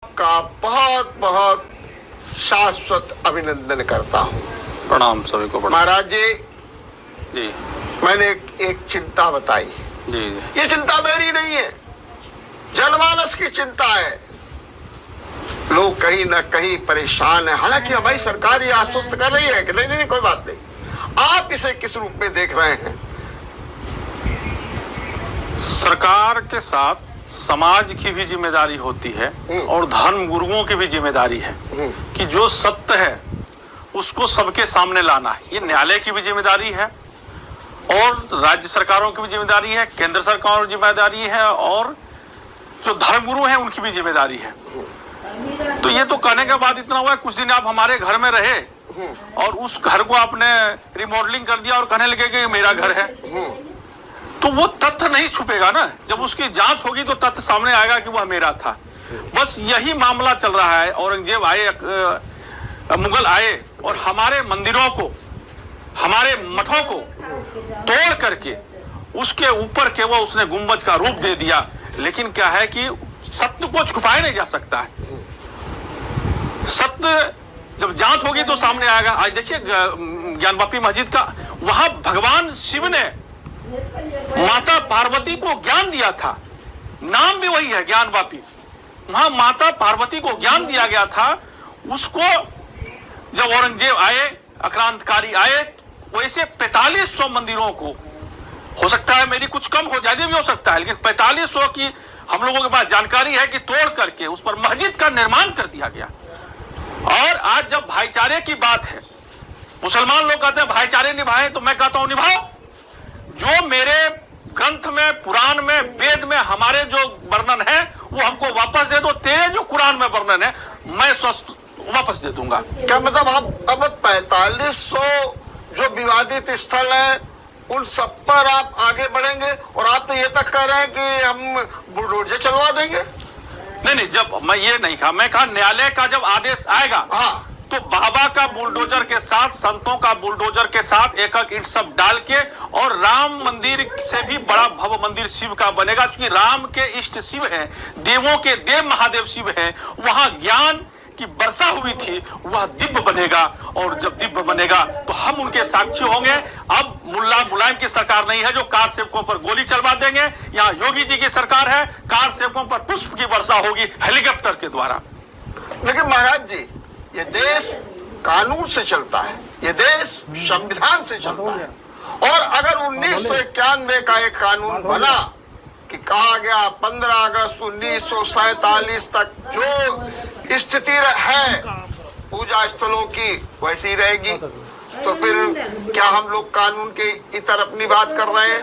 का बहुत बहुत शाश्वत अभिनंदन करता हूँ। प्रणाम सभी को। महाराज जी, जी मैंने एक चिंता बताई। जी ये चिंता मेरी नहीं है, जनमानस की चिंता है। लोग कहीं ना कहीं परेशान है। हालांकि हमारी सरकार ये आश्वस्त कर रही है कि नहीं नहीं कोई बात नहीं। आप इसे किस रूप में देख रहे हैं? सरकार के साथ समाज की भी जिम्मेदारी होती है और धर्म गुरुओं की भी जिम्मेदारी है कि जो सत्य है उसको सबके सामने लाना है। ये न्यायालय की भी जिम्मेदारी है और राज्य सरकारों की भी जिम्मेदारी है, केंद्र सरकारों की जिम्मेदारी है और जो धर्म गुरु हैं उनकी भी जिम्मेदारी है। तो ये तो कहने के बाद इतना हुआ, कुछ दिन आप हमारे घर में रहे और उस घर को आपने रिमॉडलिंग कर दिया और कहने लगे कि ये मेरा घर है, तो वो तथ्य नहीं छुपेगा ना। जब उसकी जांच होगी तो तथ्य सामने आएगा कि वह मेरा था। बस यही मामला चल रहा है। औरंगजेब आए, मुगल आए और हमारे मंदिरों को, हमारे मठों को तोड़ करके उसके ऊपर केवल उसने गुंबज का रूप दे दिया। लेकिन क्या है कि सत्य को छुपाया नहीं जा सकता है। सत्य जब जांच होगी तो सामने आएगा। आज देखिए ज्ञानवापी मस्जिद का, वहां भगवान शिव ने माता पार्वती को ज्ञान दिया था, नाम भी वही है ज्ञानवापी। वहां माता पार्वती को ज्ञान दिया गया था। उसको जब औरंगजेब आए, आक्रांतकारी आए, वैसे 4500 मंदिरों को, हो सकता है मेरी कुछ कम हो, ज्यादा भी हो सकता है, लेकिन 4500 की हम लोगों के पास जानकारी है कि तोड़ करके उस पर मस्जिद का निर्माण कर दिया गया। और आज जब भाईचारे की बात है, मुसलमान लोग कहते हैं भाईचारे निभाएं, तो मैं कहता हूं निभाओ। जो मेरे ग्रंथ में, पुराण में, वेद में हमारे जो वर्णन है वो हमको वापस दे दो। तेरे जो कुरान में वर्णन है मैं वापस दे दूंगा। क्या मतलब आप अब 4500 जो विवादित स्थल है उन सब पर आप आगे बढ़ेंगे और आप तो ये तक कह रहे हैं कि हम बुलडोजर चलवा देंगे? नहीं, जब मैं ये नहीं कहा, मैं कहा न्यायालय का जब आदेश आएगा तो बाबा का बुलडोजर के साथ, संतों का बुलडोजर के साथ एक एक ईंट सब डाल के, और राम मंदिर से भी बड़ा भव्य मंदिर शिव का बनेगा। क्योंकि राम के इष्ट शिव हैं, देवों के देव महादेव शिव हैं। वहां ज्ञान की वर्षा हुई थी, वह दिव्य बनेगा। और जब दिव्य बनेगा तो हम उनके साक्षी होंगे। अब मुल्ला मुलायम की सरकार नहीं है जो कार सेवकों पर गोली चलवा देंगे। यहाँ योगी जी की सरकार है, कार सेवकों पर पुष्प की वर्षा होगी हेलीकॉप्टर के द्वारा। लेकिन महाराज जी, ये देश कानून से चलता है, ये देश संविधान से चलता है। और अगर 1991 का एक कानून बना कि कहा गया 15 अगस्त 1947 तक जो स्थिति है पूजा स्थलों की वैसी रहेगी, तो फिर क्या हम लोग कानून के इतर अपनी बात कर रहे हैं?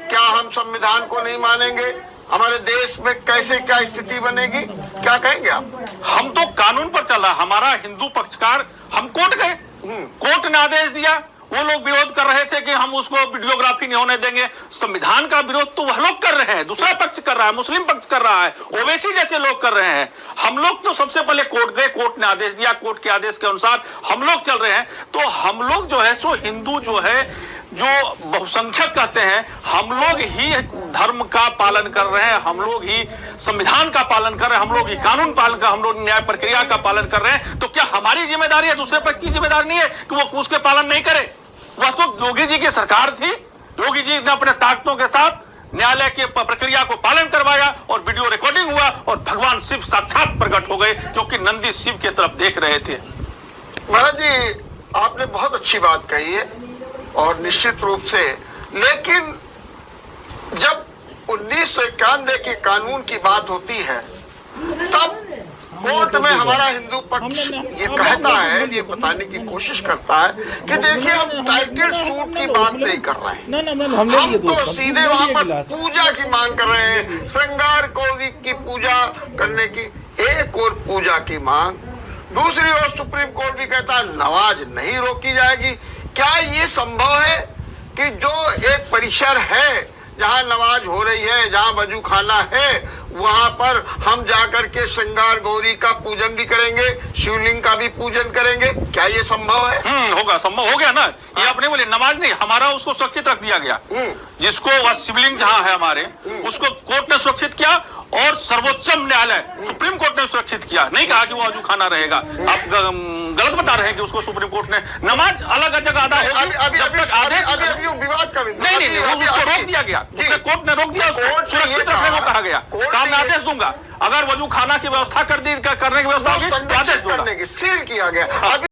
क्या हम संविधान को नहीं मानेंगे? हमारे देश में कैसे क्या स्थिति बनेगी? क्या कहेंगे आप? हम तो कानून पर चल रहा। हमारा हिंदू पक्षकार, हम कोर्ट गए, कोर्ट ने आदेश दिया। वो लोग विरोध कर रहे थे कि हम उसको वीडियोग्राफी नहीं होने देंगे। संविधान का विरोध तो वह लोग कर रहे हैं, दूसरा पक्ष कर रहा है, मुस्लिम पक्ष कर रहा है, ओवैसी जैसे लोग कर रहे हैं। हम लोग तो सबसे पहले कोर्ट गए, कोर्ट ने आदेश दिया, कोर्ट के आदेश के अनुसार हम लोग चल रहे हैं। तो हम लोग जो है सो हिंदू जो है, जो बहुसंख्यक कहते हैं, हम लोग ही धर्म का पालन कर रहे हैं, हम लोग ही संविधान का पालन कर रहे हैं, हम लोग ही कानून पालन कर, हम लोग न्याय प्रक्रिया का पालन कर रहे हैं। तो क्या हमारी जिम्मेदारी है? दूसरे पक्ष की जिम्मेदारी नहीं है कि वो उसके पालन नहीं करे। वह तो योगी जी की सरकार थी। योगी जी ने अपने ताकतों के साथ न्यायालय की प्रक्रिया को पालन करवाया और वीडियो रिकॉर्डिंग हुआ और भगवान शिव साक्षात प्रकट हो गए, क्योंकि नंदी शिव की तरफ देख रहे थे। महाराज जी, आपने बहुत अच्छी बात कही है और निश्चित रूप से, लेकिन जब 1991 के कानून की बात होती है तब कोर्ट में हमारा हिंदू पक्ष ये कहता है, ये बताने की कोशिश करता है कि देखिए हम टाइटल सूट की बात नहीं कर रहे हैं, हम तो सीधे वहां पर पूजा की मांग कर रहे हैं, श्रृंगार कौरी की पूजा करने की। एक और पूजा की मांग, दूसरी ओर सुप्रीम कोर्ट भी कहता है नमाज नहीं रोकी जाएगी। क्या ये संभव है कि जो एक परिसर है जहां नमाज हो रही है, जहां वजू खाना है, वहां पर हम जाकर के श्रृंगार गौरी का पूजन भी करेंगे, शिवलिंग का भी पूजन करेंगे? क्या ये संभव है? होगा, संभव हो गया ना। ये अपने बोले नमाज नहीं, हमारा उसको सुरक्षित रख दिया गया। जिसको वह शिवलिंग जहां है हमारे, उसको कोर्ट ने सुरक्षित किया और सर्वोच्चम न्यायालय सुप्रीम कोर्ट ने सुरक्षित किया। नहीं कहा कि वो वजू खाना रहेगा। आप गलत बता रहे हैं कि उसको सुप्रीम कोर्ट ने, नमाज अलग जगह अदा होगी। अभी विवाद का नहीं, उसको रोक दिया गया, कोर्ट ने रोक दिया, सुरक्षित रखने को कहा गया। काम मैं आदेश दूंगा, अगर वजू खाना की व्यवस्था करने की व्यवस्था होगी तो आदेश दूंगा। सील किया गया।